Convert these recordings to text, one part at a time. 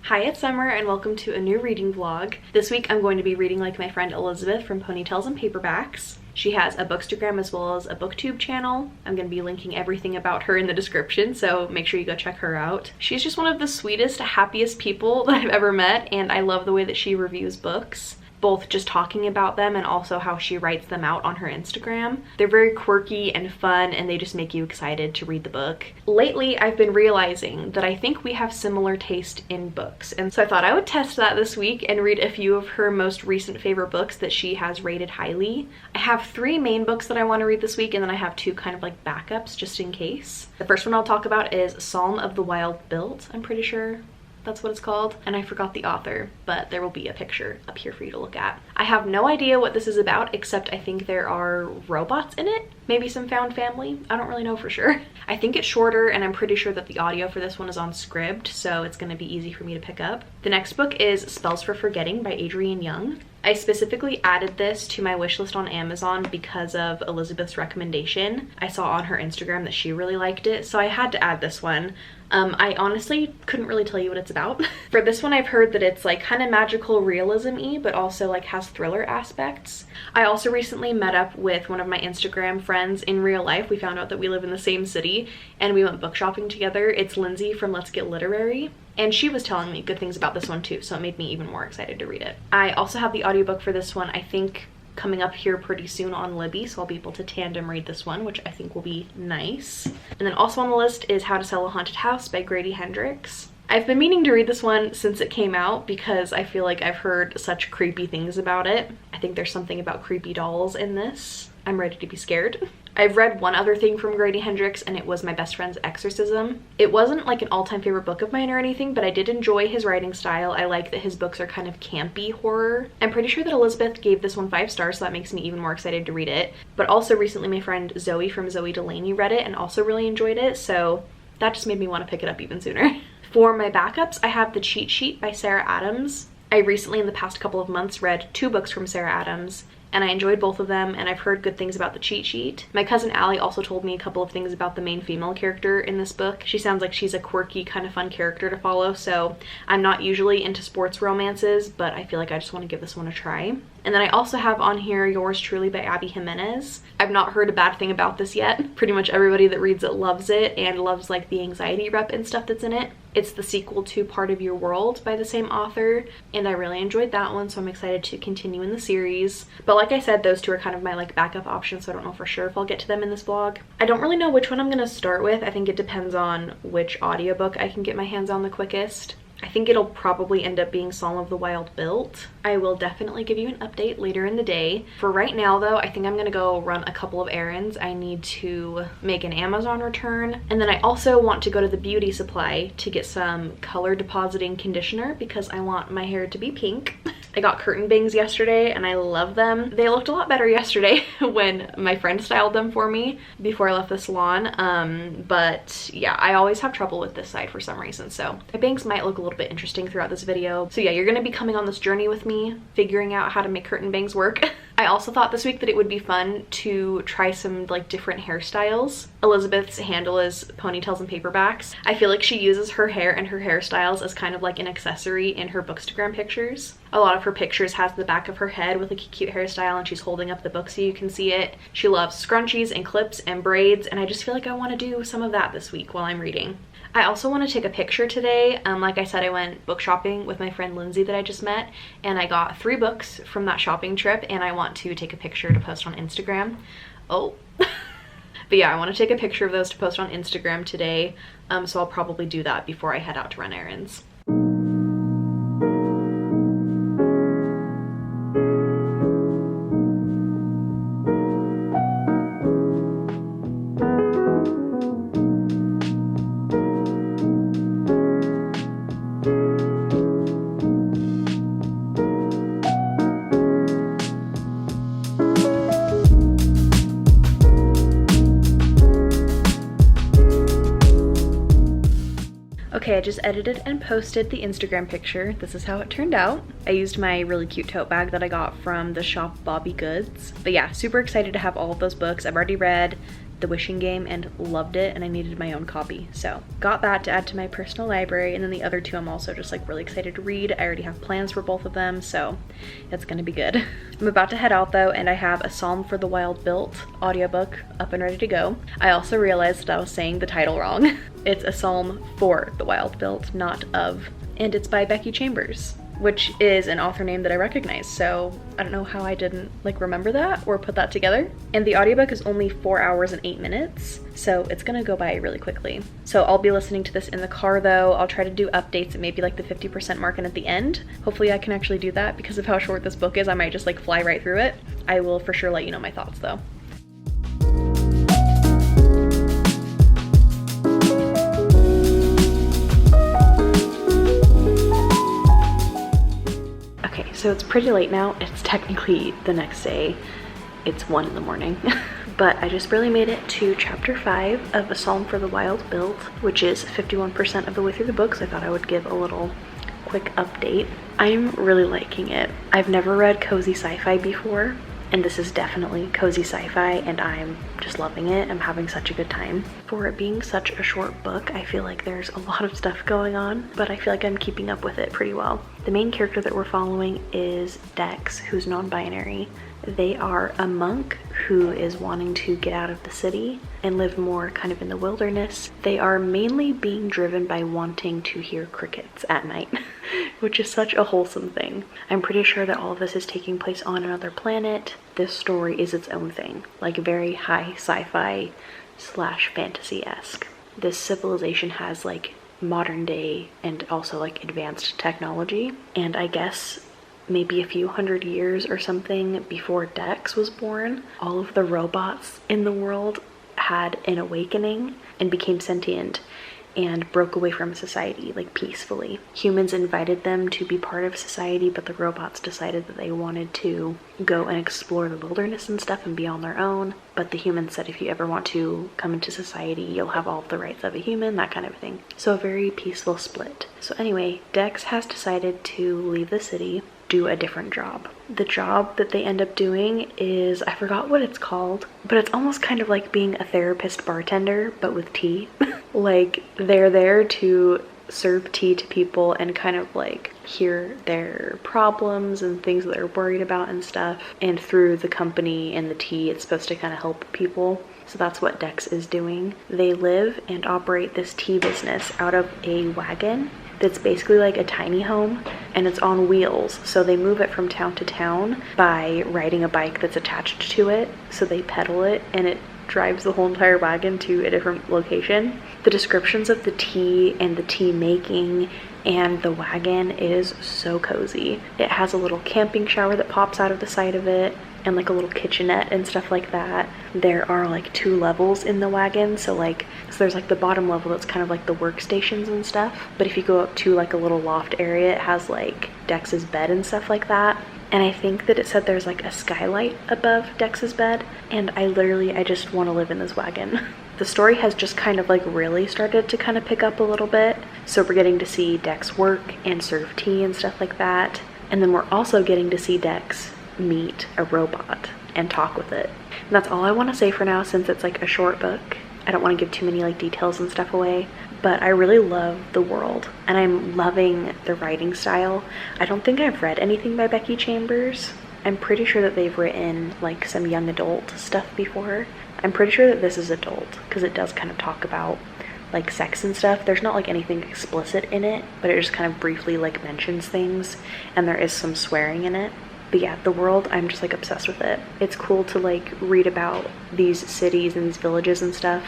Hi, it's Summer and welcome to a new reading vlog. This week I'm going to be reading like my friend Elizabeth from Ponytails and Paperbacks. She has a bookstagram as well as a booktube channel. I'm going to be linking everything about her in the description, so make sure you go check her out. She's just one of the sweetest, happiest people that I've ever met, and I love the way that she reviews books. Both just talking about them and also how she writes them out on her Instagram. They're very quirky and fun and they just make you excited to read the book. Lately, I've been realizing that I think we have similar taste in books, and so I thought I would test that this week and read a few of her most recent favorite books that she has rated highly. I have 3 main books that I want to read this week, and then I have 2 kind of like backups just in case. The first one I'll talk about is Psalm of the Wild Built, I'm pretty sure that's what it's called, and I forgot the author, but there will be a picture up here for you to look at. I have no idea what this is about, except I think there are robots in it, maybe some found family. I don't really know for sure. I think it's shorter, and I'm pretty sure that the audio for this one is on Scribd, so it's going to be easy for me to pick up. The next book is Spells for Forgetting by Adrienne Young. I specifically added this to my wish list on Amazon because of Elizabeth's recommendation. I saw on her Instagram that she really liked it, so I had to add this one. I honestly couldn't really tell you what it's about. For this one, I've heard that it's like kind of magical realism-y, but also like has thriller aspects. I also recently met up with one of my Instagram friends in real life. We found out that we live in the same city and we went book shopping together. It's Lindsay from Let's Get Literary. And she was telling me good things about this one too, so it made me even more excited to read it. I also have the audiobook for this one, I think coming up here pretty soon on Libby, so I'll be able to tandem read this one, which I think will be nice. And then also on the list is How to Sell a Haunted House by Grady Hendrix. I've been meaning to read this one since it came out because I feel like I've heard such creepy things about it. I think there's something about creepy dolls in this. I'm ready to be scared. I've read one other thing from Grady Hendrix, and it was My Best Friend's Exorcism. It wasn't like an all-time favorite book of mine or anything, but I did enjoy his writing style. I like that his books are kind of campy horror. I'm pretty sure that Elizabeth gave this one 5 stars, so that makes me even more excited to read it. But also recently my friend Zoe from Zoe Delaney read it and also really enjoyed it, so that just made me want to pick it up even sooner. For my backups, I have The Cheat Sheet by Sarah Adams. I recently, in the past couple of months, read 2 books from Sarah Adams, and I enjoyed both of them, and I've heard good things about The Cheat Sheet. My cousin Allie also told me a couple of things about the main female character in this book. She sounds like she's a quirky, kind of fun character to follow, so I'm not usually into sports romances, but I feel like I just want to give this one a try. And then I also have on here Yours Truly by Abby Jimenez. I've not heard a bad thing about this yet. Pretty much everybody that reads it loves it and loves like the anxiety rep and stuff that's in it. It's the sequel to Part of Your World by the same author, and I really enjoyed that one, so I'm excited to continue in the series. But like I said, those 2 are kind of my like backup options, so I don't know for sure if I'll get to them in this vlog. I don't really know which one I'm gonna start with. I think it depends on which audiobook I can get my hands on the quickest. I think it'll probably end up being Psalm of the Wild Built. I will definitely give you an update later in the day. For right now though, I think I'm gonna go run a couple of errands. I need to make an Amazon return, and then I also want to go to the beauty supply to get some color depositing conditioner because I want my hair to be pink. I got curtain bangs yesterday and I love them. They looked a lot better yesterday when my friend styled them for me before I left the salon. But yeah, I always have trouble with this side for some reason, so my bangs might look a little bit interesting throughout this video. So yeah, you're gonna be coming on this journey with me, figuring out how to make curtain bangs work. I also thought this week that it would be fun to try some like different hairstyles. Elizabeth's handle is Ponytails and Paperbacks. I feel like she uses her hair and her hairstyles as kind of like an accessory in her bookstagram pictures. A lot of her pictures has the back of her head with like a cute hairstyle and she's holding up the book so you can see it. She loves scrunchies and clips and braids, and I just feel like I want to do some of that this week while I'm reading. I also want to take a picture today. Like I said, I went book shopping with my friend Lindsay that I just met, and I got 3 books from that shopping trip, and I want to take a picture to post on Instagram. Oh. But yeah, I want to take a picture of those to post on Instagram today, so I'll probably do that before I head out to run errands. Okay, I just edited and posted the Instagram picture. This is how it turned out. I used my really cute tote bag that I got from the shop Bobby Goods. But yeah, super excited to have all of those books. I've already read The Wishing Game and loved it, and I needed my own copy. So got that to add to my personal library, and then the other two I'm also just like really excited to read. I already have plans for both of them, so it's gonna be good. I'm about to head out though, and I have A Psalm for the Wild Built audiobook up and ready to go. I also realized that I was saying the title wrong. It's A Psalm for the Wild Built, not of, and it's by Becky Chambers, which is an author name that I recognize, so I don't know how I didn't like remember that or put that together. And the audiobook is only 4 hours and 8 minutes, so it's gonna go by really quickly. So I'll be listening to this in the car though. I'll try to do updates at maybe like the 50% mark and at the end. Hopefully I can actually do that because of how short this book is. I might just like fly right through it. I will for sure let you know my thoughts though. So it's pretty late now. It's technically the next day. It's 1 in the morning. But I just barely made it to chapter 5 of A Psalm for the Wild Built, which is 51% of the way through the book, so I thought I would give a little quick update. I'm really liking it. I've never read cozy sci-fi before, and this is definitely cozy sci-fi, and I'm just loving it. I'm having such a good time. For it being such a short book, I feel like there's a lot of stuff going on, but I feel like I'm keeping up with it pretty well. The main character that we're following is Dex, who's non-binary. They are a monk who is wanting to get out of the city and live more kind of in the wilderness. They are mainly being driven by wanting to hear crickets at night, which is such a wholesome thing. I'm pretty sure that all of this is taking place on another planet. This story is its own thing, like very high sci-fi / fantasy-esque. This civilization has like modern day and also like advanced technology, and I guess maybe a few hundred years or something before Dex was born, all of the robots in the world had an awakening and became sentient and broke away from society, like peacefully. Humans invited them to be part of society, but the robots decided that they wanted to go and explore the wilderness and stuff and be on their own. But the humans said, if you ever want to come into society, you'll have all of the rights of a human, that kind of thing. So a very peaceful split. So anyway, Dex has decided to leave the city, do a different job. The job that they end up doing is, I forgot what it's called, but it's almost kind of like being a therapist bartender, but with tea. Like, they're there to serve tea to people and kind of like hear their problems and things that they're worried about and stuff. And through the company and the tea, it's supposed to kind of help people. So that's what Dex is doing. They live and operate this tea business out of a wagon that's basically like a tiny home, and it's on wheels. So they move it from town to town by riding a bike that's attached to it. So they pedal it and it drives the whole entire wagon to a different location. The descriptions of the tea and the tea making and the wagon is so cozy. It has a little camping shower that pops out of the side of it, and like a little kitchenette and stuff like that. There are like 2 levels in the wagon, so there's like the bottom level that's kind of like the workstations and stuff, but if you go up to like a little loft area, it has like Dex's bed and stuff like that. And I think that it said there's like a skylight above Dex's bed, and I just want to live in this wagon. The story has just kind of like really started to kind of pick up a little bit, so we're getting to see Dex work and serve tea and stuff like that, and then we're also getting to see Dex meet a robot and talk with it. And that's all I want to say for now, since it's like a short book. I don't want to give too many like details and stuff away, but I really love the world and I'm loving the writing style. I don't think I've read anything by Becky Chambers. I'm pretty sure that they've written like some young adult stuff before. I'm pretty sure that this is adult because it does kind of talk about like sex and stuff. There's not like anything explicit in it, but it just kind of briefly like mentions things, and there is some swearing in it. But yeah, the world, I'm just like obsessed with it. It's cool to like read about these cities and these villages and stuff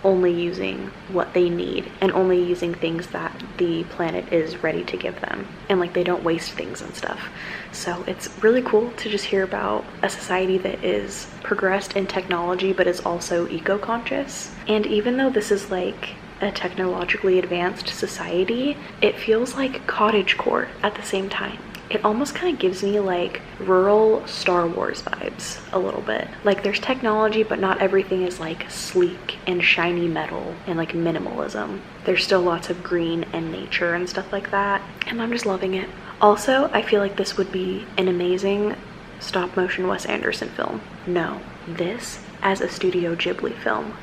only using what they need and only using things that the planet is ready to give them, and like they don't waste things and stuff. So it's really cool to just hear about a society that is progressed in technology but is also eco-conscious. And even though this is like a technologically advanced society, it feels like cottagecore at the same time. It almost kind of gives me like rural Star Wars vibes a little bit. Like there's technology, but not everything is like sleek and shiny metal and like minimalism. There's still lots of green and nature and stuff like that, and I'm just loving it. Also, I feel like this would be an amazing stop motion Wes Anderson film. No, this as a Studio Ghibli film.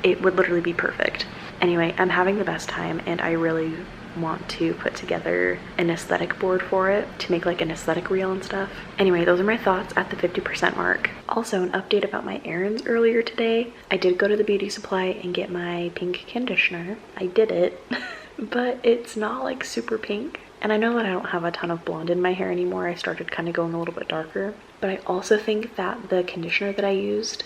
It would literally be perfect. Anyway, I'm having the best time, and I really want to put together an aesthetic board for it to make like an aesthetic reel and stuff. Anyway, those are my thoughts at the 50% mark. Also, an update about my errands earlier today. I did go to the beauty supply and get my pink conditioner. I did it, but it's not like super pink. And I know that I don't have a ton of blonde in my hair anymore. I started kind of going a little bit darker. But I also think that the conditioner that I used,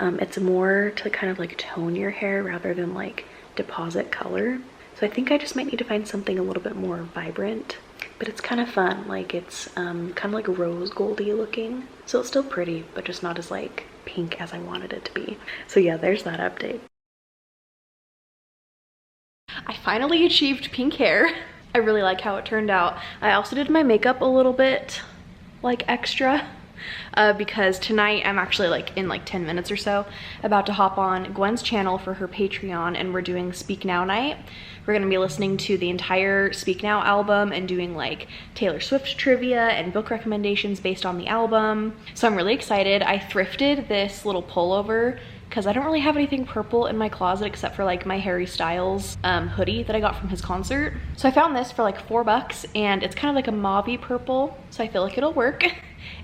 it's more to kind of like tone your hair rather than like deposit color. So I think I just might need to find something a little bit more vibrant, but it's kind of fun. Like it's kind of like rose goldy looking. So it's still pretty, but just not as like pink as I wanted it to be. So yeah, there's that update. I finally achieved pink hair. I really like how it turned out. I also did my makeup a little bit like extra. Because tonight I'm actually like in like 10 minutes or so about to hop on Gwen's channel for her Patreon, and we're doing Speak Now night. We're gonna be listening to the entire Speak Now album and doing like Taylor Swift trivia and book recommendations based on the album. So I'm really excited. I thrifted this little pullover because I don't really have anything purple in my closet except for like my Harry Styles hoodie that I got from his concert. So I found this for like $4, and it's kind of like a mauvey purple, so I feel like it'll work.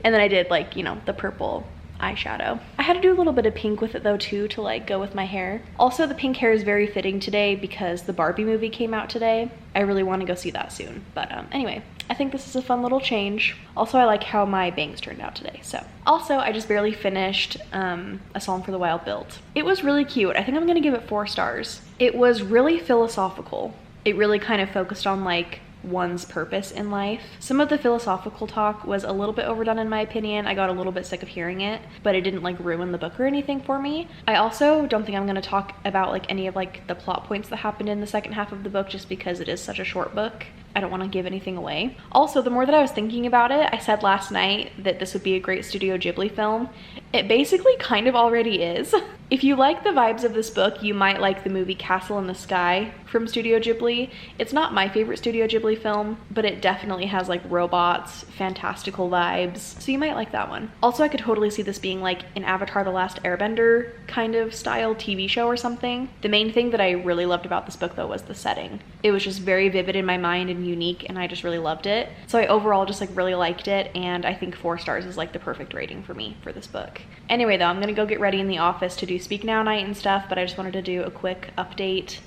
And then I did like, you know, the purple eyeshadow. I had to do a little bit of pink with it though too to like go with my hair. Also, the pink hair is very fitting today because the Barbie movie came out today. I really want to go see that soon. But anyway, I think this is a fun little change. Also, I like how my bangs turned out today. So also, I just barely finished A Psalm for the Wild Built. It was really cute. I think I'm gonna give it 4 stars. It was really philosophical. It really kind of focused on like one's purpose in life. Some of the philosophical talk was a little bit overdone in my opinion. I got a little bit sick of hearing it, but it didn't like ruin the book or anything for me. I also don't think I'm going to talk about like any of like the plot points that happened in the second half of the book just because it is such a short book. I don't want to give anything away. Also, the more that I was thinking about it, I said last night that this would be a great Studio Ghibli film. It basically kind of already is. If you like the vibes of this book, you might like the movie Castle in the Sky from Studio Ghibli. It's not my favorite Studio Ghibli film, but it definitely has like robots, fantastical vibes, so you might like that one. Also, I could totally see this being like an Avatar: The Last Airbender kind of style TV show or something. The main thing that I really loved about this book though was the setting. It was just very vivid in my mind and unique, and I just really loved it. So I overall just like really liked it, and I think 4 stars is like the perfect rating for me for this book. Anyway though, I'm gonna go get ready in the office to do Speak Now night and stuff, but I just wanted to do a quick update.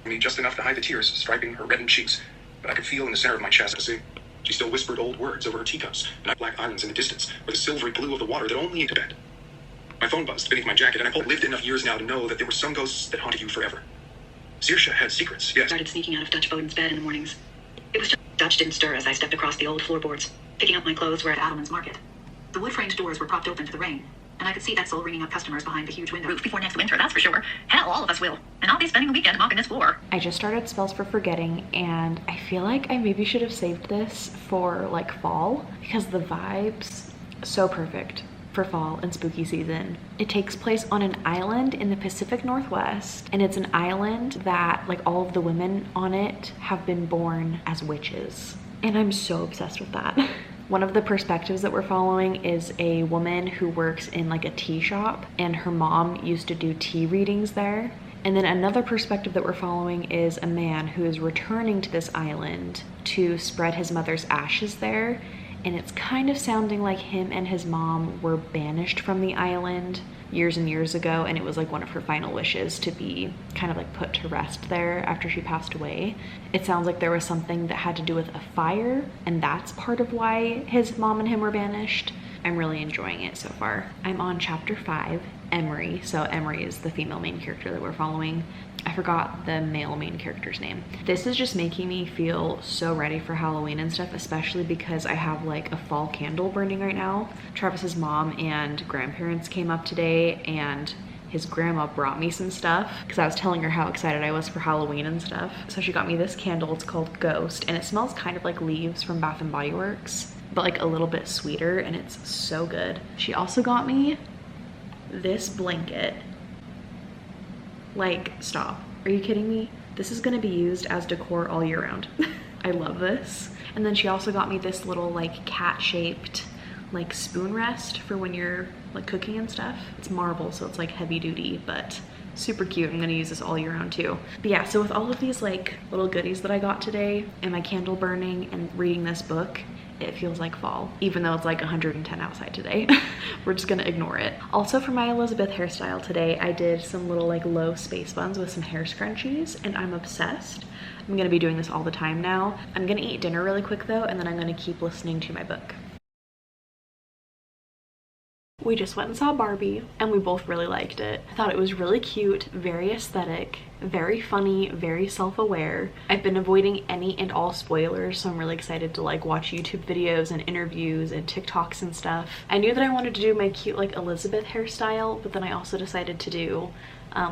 Me just enough to hide the tears striping her reddened cheeks, but I could feel in the center of my chest. She still whispered old words over her teacups, and black islands in the distance, where the silvery blue of the water that only into bed. My phone buzzed beneath my jacket, and I've lived enough years now to know that there were some ghosts that haunted you forever. Saoirse had secrets, yes. I started sneaking out of Dutch Bowden's bed in the mornings. It was just Dutch didn't stir as I stepped across the old floorboards. Picking up my clothes were at Adelman's Market. The wood-framed doors were propped open to the rain, and I could see Etzel ringing up customers behind the huge window. Roof before next winter, that's for sure. Hell, all of us will. And I'll be spending the weekend mopping this floor. I just started Spells for Forgetting, and I feel like I maybe should have saved this for like fall because the vibes so perfect for fall and spooky season. It takes place on an island in the Pacific Northwest, and it's an island that like all of the women on it have been born as witches, and I'm so obsessed with that. One of the perspectives that we're following is a woman who works in like a tea shop, and her mom used to do tea readings there. And then another perspective that we're following is a man who is returning to this island to spread his mother's ashes there. And it's kind of sounding like him and his mom were banished from the island years and years ago, and it was like one of her final wishes to be kind of like put to rest there after she passed away. It sounds like there was something that had to do with a fire, and that's part of why his mom and him were banished. I'm really enjoying it so far. I'm on chapter 5, Emery. So Emery is the female main character that we're following. I forgot the male main character's name. This is just making me feel so ready for Halloween and stuff, especially because I have like a fall candle burning right now. Travis's mom and grandparents came up today, and his grandma brought me some stuff because I was telling her how excited I was for Halloween and stuff. So she got me this candle. It's called Ghost, and it smells kind of like leaves from Bath and Body Works, but like a little bit sweeter, and it's so good. She also got me this blanket. Like, stop. Are you kidding me? This is gonna be used as decor all year round. I love this. And then she also got me this little like cat-shaped like spoon rest for when you're like cooking and stuff. It's marble, so it's like heavy duty, but super cute. I'm gonna use this all year round too. But yeah, so with all of these like little goodies that I got today and my candle burning and reading this book, it feels like fall, even though it's like 110 outside today. We're just gonna ignore it. Also for my Elizabeth hairstyle today, I did some little like low space buns with some hair scrunchies, and I'm obsessed. I'm gonna be doing this all the time now. I'm gonna eat dinner really quick though, and then I'm gonna keep listening to my book. We just went and saw Barbie and we both really liked it. I thought it was really cute, very aesthetic, very funny, very self-aware. I've been avoiding any and all spoilers, so I'm really excited to like watch YouTube videos and interviews and TikToks and stuff. I knew that I wanted to do my cute like Elizabeth hairstyle, but then I also decided to do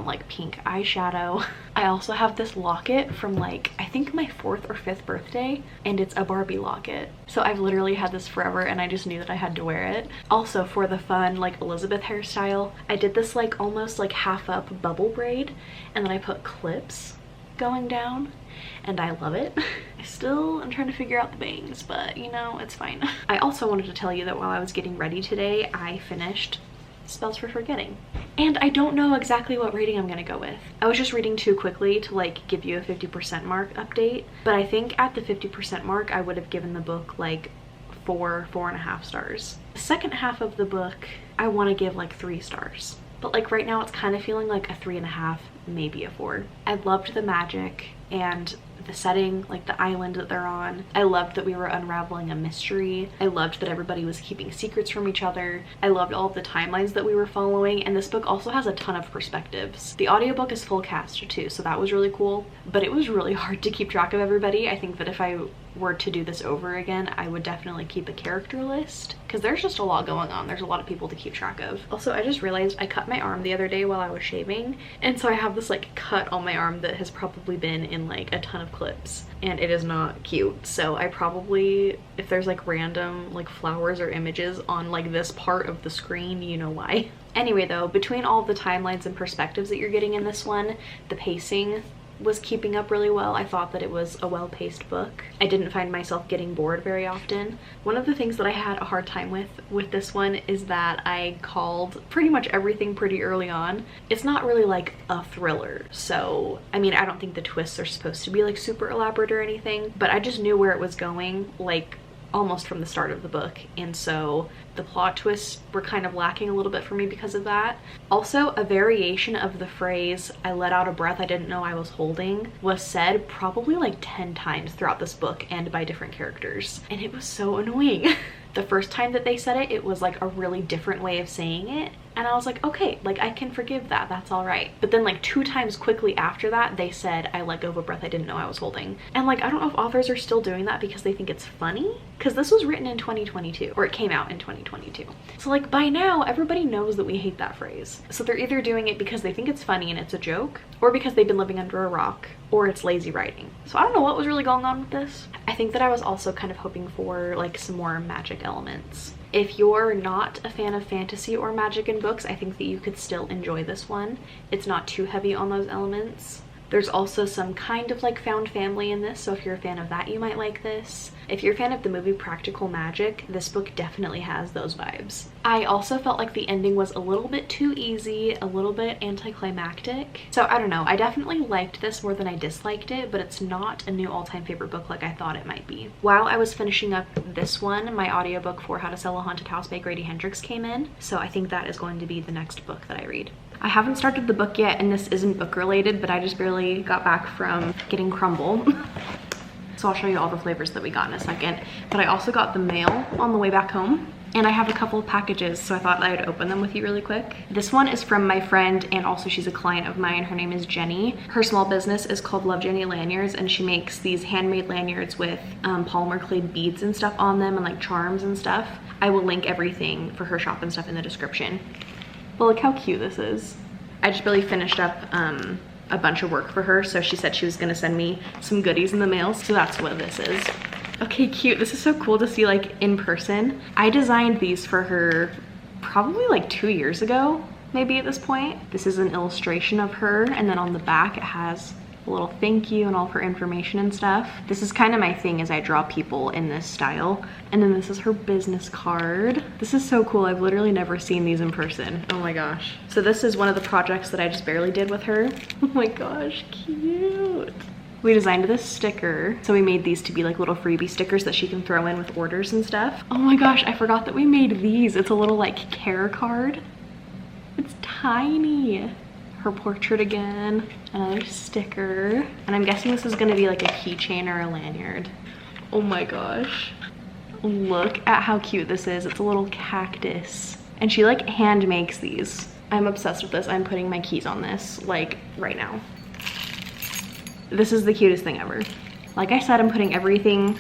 like pink eyeshadow. I also have this locket from like I think my 4th or 5th birthday, and it's a Barbie locket. So I've literally had this forever and I just knew that I had to wear it. Also for the fun like Elizabeth hairstyle, I did this like almost like half up bubble braid, and then I put clips going down, and I love it. I still am trying to figure out the bangs, but you know, it's fine. I also wanted to tell you that while I was getting ready today, I finished Spells for Forgetting. And I don't know exactly what rating I'm gonna go with. I was just reading too quickly to like give you a 50% mark update, but I think at the 50% mark I would have given the book like 4.5 stars. The second half of the book I want to give like 3 stars, but like right now it's kind of feeling like a 3.5, maybe a 4. I loved the magic and the setting, like the island that they're on. I loved that we were unraveling a mystery. I loved that everybody was keeping secrets from each other. I loved all of the timelines that we were following, and this book also has a ton of perspectives. The audiobook is full cast too, so that was really cool, but it was really hard to keep track of everybody. I think that if I were to do this over again, I would definitely keep a character list because there's just a lot going on. There's a lot of people to keep track of. Also, I just realized I cut my arm the other day while I was shaving, and so I have this like cut on my arm that has probably been in like a ton of clips, and it is not cute. So I probably, if there's like random like flowers or images on like this part of the screen, you know why. Anyway though, between all of the timelines and perspectives that you're getting in this one, the pacing was keeping up really well. I thought that it was a well-paced book. I didn't find myself getting bored very often. One of the things that I had a hard time with this one is that I called pretty much everything pretty early on. It's not really like a thriller, so I mean, I don't think the twists are supposed to be like super elaborate or anything, but I just knew where it was going like almost from the start of the book, and so the plot twists were kind of lacking a little bit for me because of that. Also, a variation of the phrase "I let out a breath I didn't know I was holding" was said probably like 10 times throughout this book and by different characters, and it was so annoying. The first time that they said it, it was like a really different way of saying it, and I was like, okay, like I can forgive that, that's all right. But then like 2 times quickly after that, they said "I let go of a breath I didn't know I was holding," and like I don't know if authors are still doing that because they think it's funny, because this was written in 2022, or it came out in 2022. So like by now everybody knows that we hate that phrase. So they're either doing it because they think it's funny and it's a joke, or because they've been living under a rock, or it's lazy writing. So I don't know what was really going on with this. I think that I was also kind of hoping for like some more magic elements. If you're not a fan of fantasy or magic in books, I think that you could still enjoy this one. It's not too heavy on those elements. There's also some kind of like found family in this, so if you're a fan of that, you might like this. If you're a fan of the movie Practical Magic, this book definitely has those vibes. I also felt like the ending was a little bit too easy, a little bit anticlimactic. So I don't know, I definitely liked this more than I disliked it, but it's not a new all-time favorite book like I thought it might be. While I was finishing up this one, my audiobook for How to Sell a Haunted House by Grady Hendrix came in, so I think that is going to be the next book that I read. I haven't started the book yet, and this isn't book related, but I just barely got back from getting crumble. So I'll show you all the flavors that we got in a second. But I also got the mail on the way back home, and I have a couple of packages, so I thought I'd open them with you really quick. This one is from my friend, and also she's a client of mine. Her name is Jenny. Her small business is called Love Jenny Lanyards, and she makes these handmade lanyards with polymer clay beads and stuff on them, and like charms and stuff. I will link everything for her shop and stuff in the description. But look how cute this is. I just really finished up a bunch of work for her, so she said she was gonna send me some goodies in the mail, so that's what this is. Okay, cute. This is so cool to see like in person. I designed these for her probably like 2 years ago, maybe at this point. This is an illustration of her, and then on the back it has a little thank you and all of her information and stuff. This is kind of my thing, is I draw people in this style. And then this is her business card. This is so cool. I've literally never seen these in person. Oh my gosh. So this is one of the projects that I just barely did with her. Oh my gosh, cute. We designed this sticker. So we made these to be like little freebie stickers that she can throw in with orders and stuff. Oh my gosh, I forgot that we made these. It's a little like care card. It's tiny. Her portrait again, another sticker. And I'm guessing this is gonna be like a keychain or a lanyard. Oh my gosh. Look at how cute this is. It's a little cactus. And she like hand makes these. I'm obsessed with this. I'm putting my keys on this like right now. This is the cutest thing ever. Like I said, I'm putting everything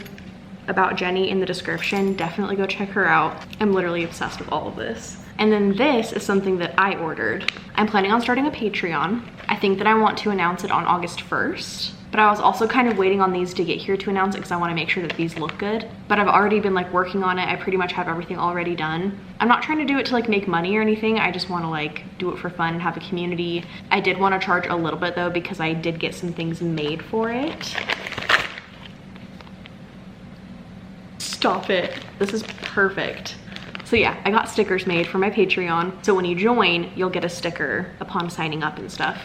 about Jenny in the description. Definitely go check her out. I'm literally obsessed with all of this. And then this is something that I ordered. I'm planning on starting a Patreon. I think that I want to announce it on August 1st, but I was also kind of waiting on these to get here to announce it because I want to make sure that these look good. But I've already been like working on it. I pretty much have everything already done. I'm not trying to do it to like make money or anything. I just want to like do it for fun and have a community. I did want to charge a little bit though because I did get some things made for it. Stop it. This is perfect. So yeah, I got stickers made for my Patreon. So when you join, you'll get a sticker upon signing up and stuff.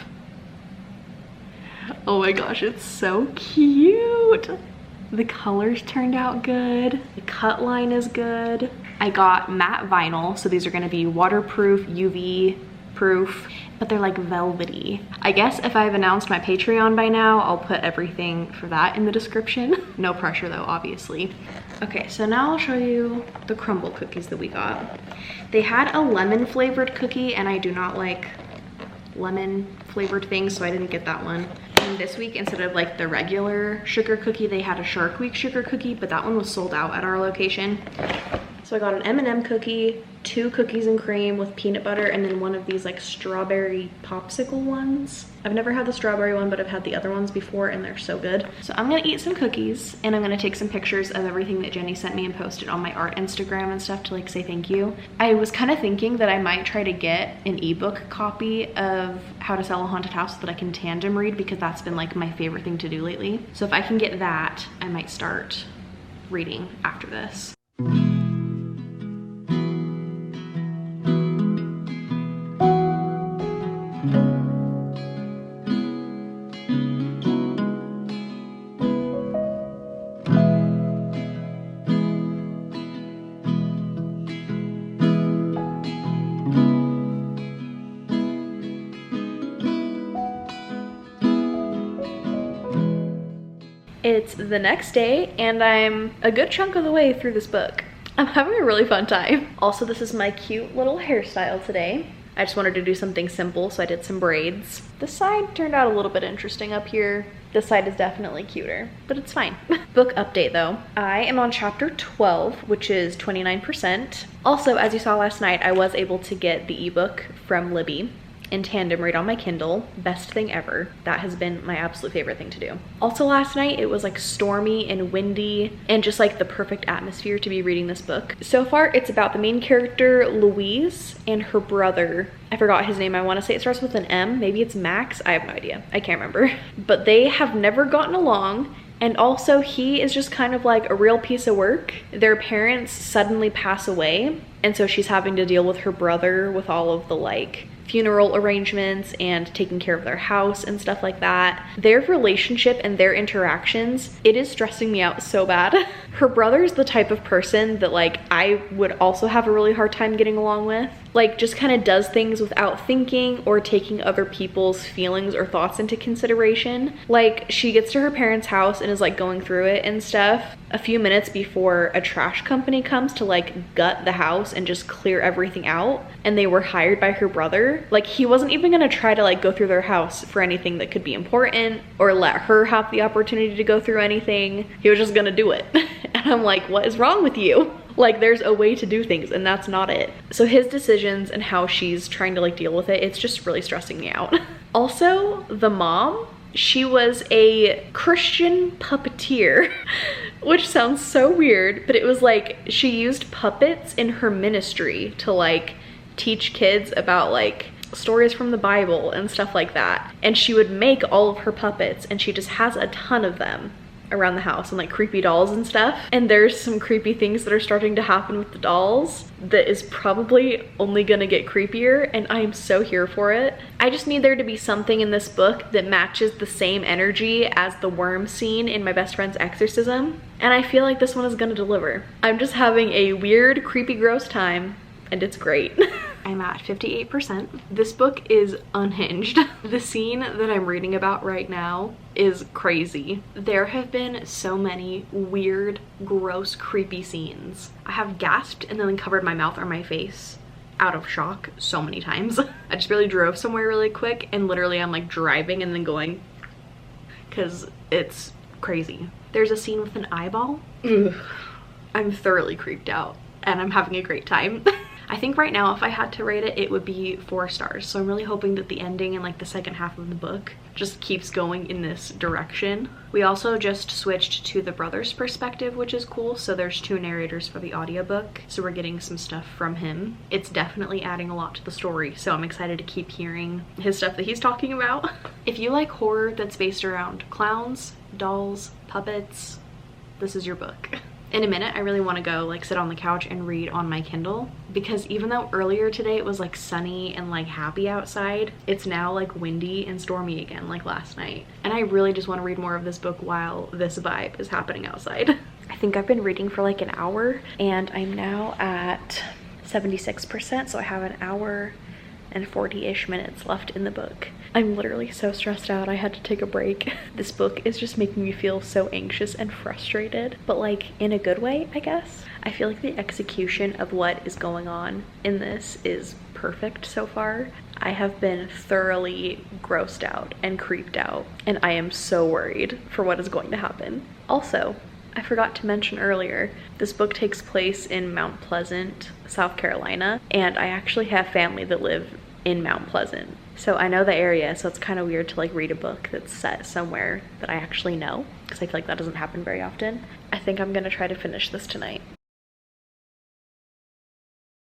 Oh my gosh, it's so cute. The colors turned out good. The cut line is good. I got matte vinyl. So these are gonna be waterproof, UV proof, but they're like velvety. I guess if I've announced my Patreon by now, I'll put everything for that in the description. No pressure though, obviously. Okay, so now I'll show you the crumble cookies that we got. They had a lemon flavored cookie and I do not like lemon flavored things, so I didn't get that one. And this week, instead of like the regular sugar cookie, they had a Shark Week sugar cookie, but that one was sold out at our location. So I got an M&M cookie, 2 cookies and cream with peanut butter, and then one of these like strawberry popsicle ones. I've never had the strawberry one, but I've had the other ones before and they're so good. So I'm gonna eat some cookies and I'm gonna take some pictures of everything that Jenny sent me and post it on my art Instagram and stuff to like say thank you. I was kind of thinking that I might try to get an ebook copy of How to Sell a Haunted House so that I can tandem read, because that's been like my favorite thing to do lately. So if I can get that, I might start reading after this. It's the next day and I'm a good chunk of the way through this book. I'm having a really fun time. Also, this is my cute little hairstyle today. I just wanted to do something simple, so I did some braids. This side turned out a little bit interesting up here. This side is definitely cuter, but it's fine. Book update though. I am on chapter 12, which is 29%. Also, as you saw last night, I was able to get the ebook from Libby in tandem read on my Kindle. Best thing ever. That has been my absolute favorite thing to do. Also last night it was like stormy and windy and just like the perfect atmosphere to be reading this book. So far it's about the main character Louise and her brother. I forgot his name. I want to say it starts with an M. Maybe it's Max. I have no idea. I can't remember. But they have never gotten along. And also he is just kind of like a real piece of work. Their parents suddenly pass away. And so she's having to deal with her brother with all of the like funeral arrangements and taking care of their house and stuff like that. Their relationship and their interactions, it is stressing me out so bad. Her brother's the type of person that like I would also have a really hard time getting along with. Like just kind of does things without thinking or taking other people's feelings or thoughts into consideration. Like she gets to her parents' house and is like going through it and stuff a few minutes before a trash company comes to like gut the house and just clear everything out. And they were hired by her brother. Like he wasn't even gonna try to like go through their house for anything that could be important or let her have the opportunity to go through anything. He was just gonna do it. And I'm like, what is wrong with you? Like there's a way to do things and that's not it. So his decisions and how she's trying to like deal with it, it's just really stressing me out. Also, the mom, she was a Christian puppeteer, which sounds so weird, but it was like she used puppets in her ministry to like teach kids about like stories from the Bible and stuff like that. And she would make all of her puppets, and she just has a ton of them around the house and like creepy dolls and stuff. And there's some creepy things that are starting to happen with the dolls that is probably only gonna get creepier, and I am so here for it. I just need there to be something in this book that matches the same energy as the worm scene in my best friend's exorcism, and I feel like this one is gonna deliver. I'm just having a weird, creepy, gross time, and it's great. I'm at 58%. This book is unhinged. The scene that I'm reading about right now is crazy. There have been so many weird, gross, creepy scenes. I have gasped and then covered my mouth or my face out of shock so many times. I just really drove somewhere really quick, and literally I'm like driving and then going, because it's crazy. There's a scene with an eyeball. Ugh. I'm thoroughly creeped out, and I'm having a great time. I think right now if I had to rate it, it would be 4 stars. So I'm really hoping that the ending and like the second half of the book just keeps going in this direction. We also just switched to the brother's perspective, which is cool. So there's 2 narrators for the audiobook. So we're getting some stuff from him. It's definitely adding a lot to the story. So I'm excited to keep hearing his stuff that he's talking about. If you like horror that's based around clowns, dolls, puppets, this is your book. In a minute, I really want to go like sit on the couch and read on my Kindle, because even though earlier today it was like sunny and like happy outside, it's now like windy and stormy again like last night. And I really just want to read more of this book while this vibe is happening outside. I think I've been reading for like an hour, and I'm now at 76%, so I have an hour and 40-ish minutes left in the book. I'm literally so stressed out. I had to take a break. This book is just making me feel so anxious and frustrated, but like in a good way, I guess. I feel like the execution of what is going on in this is perfect so far. I have been thoroughly grossed out and creeped out, and I am so worried for what is going to happen. Also, I forgot to mention earlier, this book takes place in Mount Pleasant, South Carolina, and I actually have family that live in Mount Pleasant. So I know the area, so it's kind of weird to like read a book that's set somewhere that I actually know, because I feel like that doesn't happen very often. I think I'm gonna try to finish this tonight.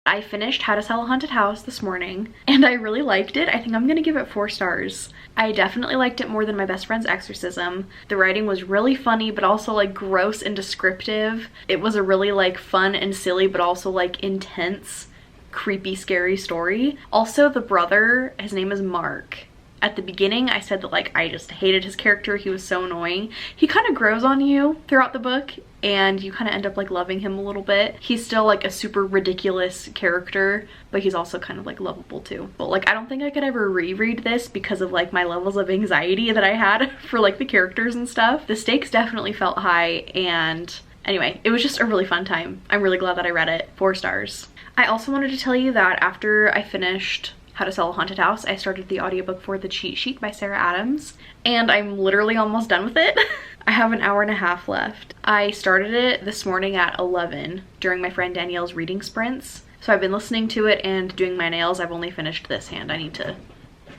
I finished How to Sell a Haunted House this morning, and I really liked it. I think I'm gonna give it 4 stars. I definitely liked it more than my best friend's exorcism. The writing was really funny, but also like gross and descriptive. It was a really like fun and silly, but also like intense, creepy, scary story. Also, the brother, his name is Mark. At the beginning, I said that like I just hated his character. He was so annoying. He kind of grows on you throughout the book, and you kind of end up like loving him a little bit. He's still like a super ridiculous character, but he's also kind of like lovable too. But like I don't think I could ever reread this because of like my levels of anxiety that I had for like the characters and stuff. The stakes definitely felt high, and anyway, it was just a really fun time. I'm really glad that I read it. 4 stars. I also wanted to tell you that after I finished How to Sell a Haunted House, I started the audiobook for The Cheat Sheet by Sarah Adams, and I'm literally almost done with it. I have an hour and a half left. I started it this morning at 11 during my friend Danielle's reading sprints. So I've been listening to it and doing my nails. I've only finished this hand. I need to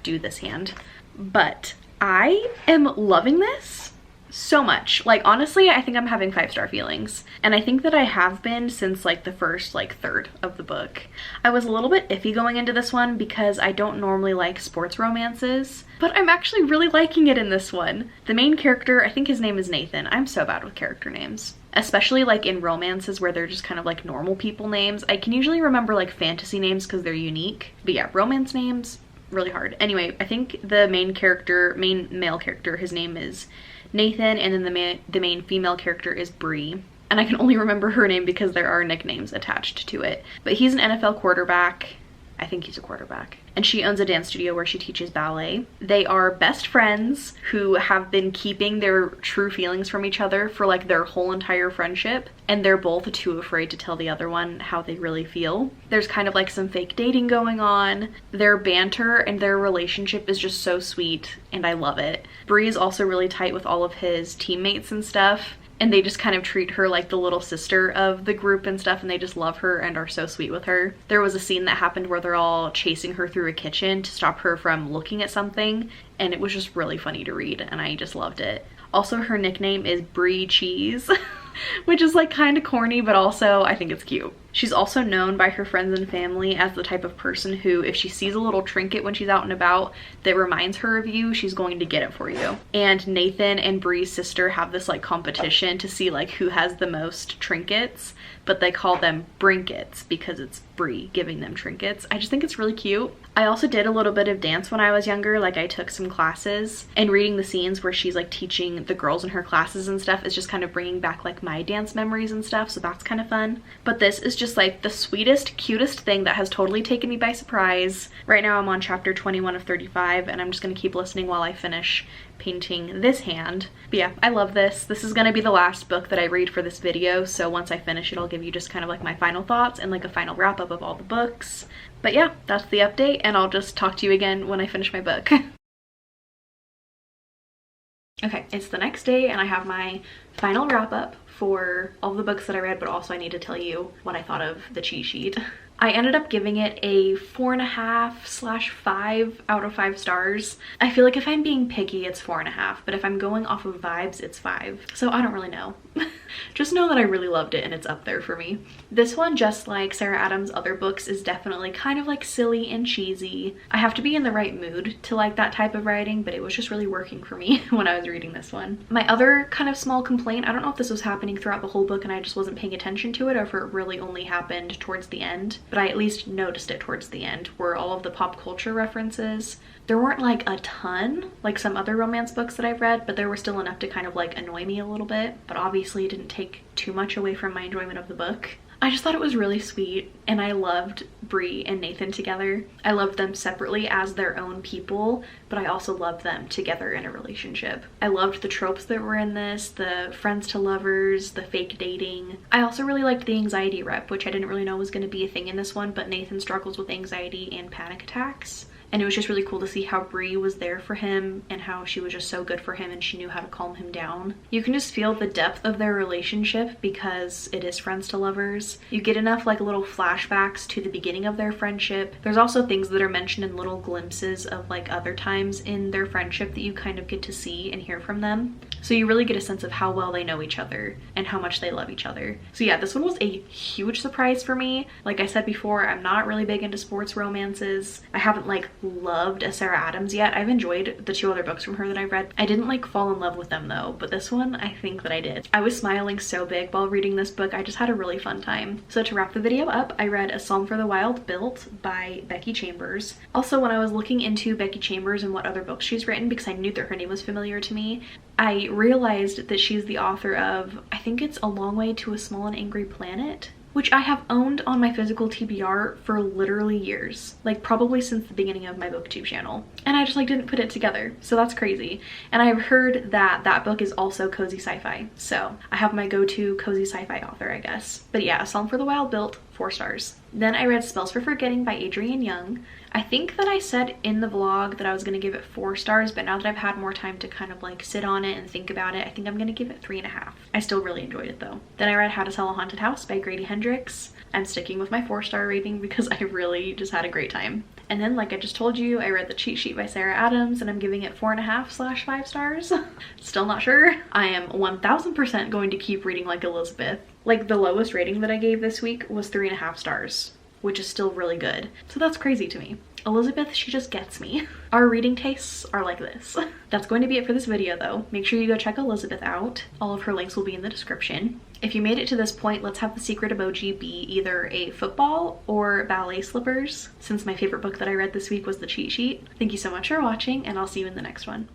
do this hand. But I am loving this so much. Like honestly, I think I'm having 5-star feelings, and I think that I have been since like the first like third of the book. I was a little bit iffy going into this one because I don't normally like sports romances, but I'm actually really liking it in this one. The main character, I think his name is Nathan. I'm so bad with character names, especially like in romances where they're just kind of like normal people names. I can usually remember like fantasy names because they're unique, but yeah, romance names, really hard. Anyway, I think the main male character, his name is Nathan, and then the main female character is Bree, and I can only remember her name because there are nicknames attached to it. But he's an NFL quarterback. I think he's a quarterback. And she owns a dance studio where she teaches ballet. They are best friends who have been keeping their true feelings from each other for like their whole entire friendship, and they're both too afraid to tell the other one how they really feel. There's kind of like some fake dating going on. Their banter and their relationship is just so sweet, and I love it. Bree is also really tight with all of his teammates and stuff, and they just kind of treat her like the little sister of the group and stuff, and they just love her and are so sweet with her. There was a scene that happened where they're all chasing her through a kitchen to stop her from looking at something, and it was just really funny to read, and I just loved it. Also, her nickname is Brie Cheese, which is like kind of corny, but also I think it's cute. She's also known by her friends and family as the type of person who, if she sees a little trinket when she's out and about that reminds her of you, she's going to get it for you. And Nathan and Bree's sister have this like competition to see like who has the most trinkets, but they call them brinkets because it's Bree giving them trinkets. I just think it's really cute. I also did a little bit of dance when I was younger, like I took some classes, and reading the scenes where she's like teaching the girls in her classes and stuff is just kind of bringing back like my dance memories and stuff, so that's kind of fun. But this is just like the sweetest, cutest thing that has totally taken me by surprise. Right now I'm on chapter 21 of 35, and I'm just gonna keep listening while I finish painting this hand. But yeah, I love this. This is gonna be the last book that I read for this video, so once I finish it, I'll give you just kind of like my final thoughts and like a final wrap up of all the books. But yeah, that's the update, and I'll just talk to you again when I finish my book. Okay, it's the next day, and I have my final wrap up for all the books that I read, but also I need to tell you what I thought of the cheat sheet. I ended up giving it a 4.5/5 out of 5 stars. I feel like if I'm being picky, it's 4.5, but if I'm going off of vibes, it's 5. So I don't really know. Just know that I really loved it and it's up there for me. This one, just like Sarah Adams' other books, is definitely kind of like silly and cheesy. I have to be in the right mood to like that type of writing, but it was just really working for me when I was reading this one. My other kind of small complaint, I don't know if this was happening throughout the whole book and I just wasn't paying attention to it, or if it really only happened towards the end, but I at least noticed it towards the end, were all of the pop culture references. There weren't like a ton, like some other romance books that I've read, but there were still enough to kind of like annoy me a little bit, but obviously it didn't take too much away from my enjoyment of the book. I just thought it was really sweet, and I loved Bree and Nathan together. I loved them separately as their own people, but I also loved them together in a relationship. I loved the tropes that were in this, the friends to lovers, the fake dating. I also really liked the anxiety rep, which I didn't really know was going to be a thing in this one, but Nathan struggles with anxiety and panic attacks. And it was just really cool to see how Bree was there for him and how she was just so good for him and she knew how to calm him down. You can just feel the depth of their relationship because it is friends to lovers. You get enough like little flashbacks to the beginning of their friendship. There's also things that are mentioned in little glimpses of like other times in their friendship that you kind of get to see and hear from them. So you really get a sense of how well they know each other and how much they love each other. So yeah, this one was a huge surprise for me. Like I said before, I'm not really big into sports romances. I haven't like loved a Sarah Adams yet. I've enjoyed the 2 other books from her that I've read. I didn't like fall in love with them though, but this one I think that I did. I was smiling so big while reading this book. I just had a really fun time. So to wrap the video up, I read A Psalm for the Wild Built by Becky Chambers. Also, when I was looking into Becky Chambers and what other books she's written, because I knew that her name was familiar to me, I realized that she's the author of, I think it's A Long Way to a Small and Angry Planet, which I have owned on my physical TBR for literally years, like probably since the beginning of my booktube channel, and I just like didn't put it together, so that's crazy. And I've heard that that book is also cozy sci-fi, so I have my go-to cozy sci-fi author, I guess. But yeah, A Psalm for the Wild Built, 4 stars. Then I read Spells for Forgetting by Adrienne Young. I think that I said in the vlog that I was going to give it 4 stars, but now that I've had more time to kind of like sit on it and think about it, I think I'm going to give it 3.5. I still really enjoyed it though. Then I read How to Sell a Haunted House by Grady Hendrix. I'm sticking with my 4-star rating because I really just had a great time. And then, like I just told you, I read The Cheat Sheet by Sarah Adams, and I'm giving it 4.5/5 stars. Still not sure. I am 1000% going to keep reading like Elizabeth. Like the lowest rating that I gave this week was 3.5 stars, which is still really good. So that's crazy to me. Elizabeth, she just gets me. Our reading tastes are like this. That's going to be it for this video though. Make sure you go check Elizabeth out. All of her links will be in the description. If you made it to this point, let's have the secret emoji be either a football or ballet slippers, since my favorite book that I read this week was The Cheat Sheet. Thank you so much for watching, and I'll see you in the next one.